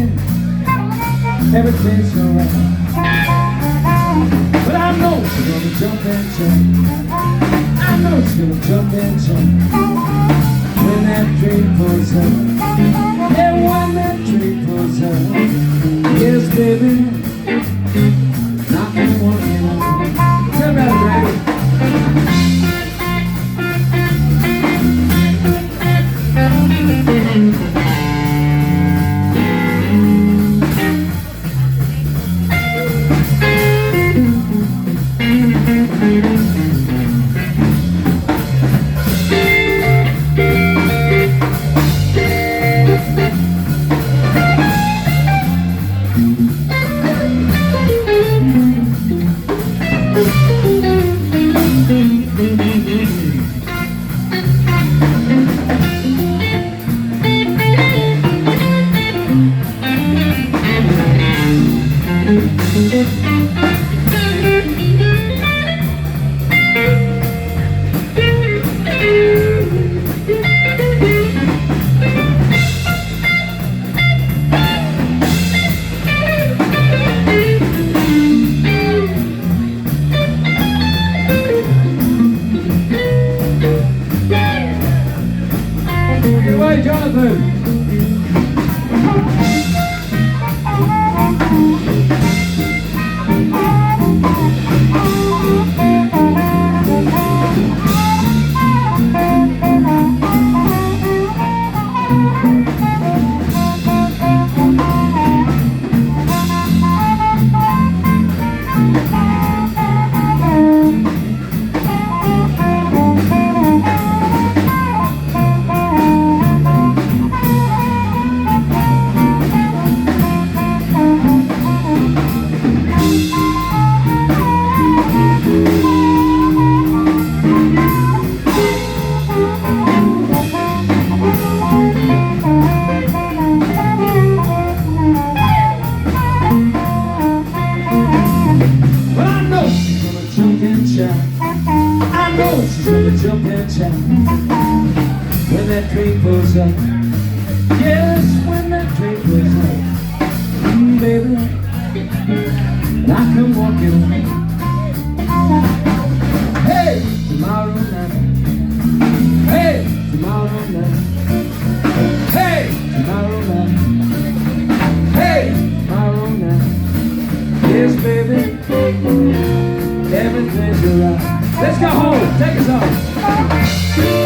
baby, everything's alright. But I know she's gonna jump and jump. I know she's gonna jump and jump when that tree pulls up. Yeah, when that tree pulls up. Yes, baby, knocking one in on. Tell me that, baby. Hey, Jonathan! I know she's gonna jump and shout when that train pulls up. Yes, when that train pulls up, baby, and I come walking home. Hey, tomorrow night. Hey, tomorrow night. Hey, tomorrow night. Hey, tomorrow night. Yes, baby, everything's alright. Let's go home. Take us home.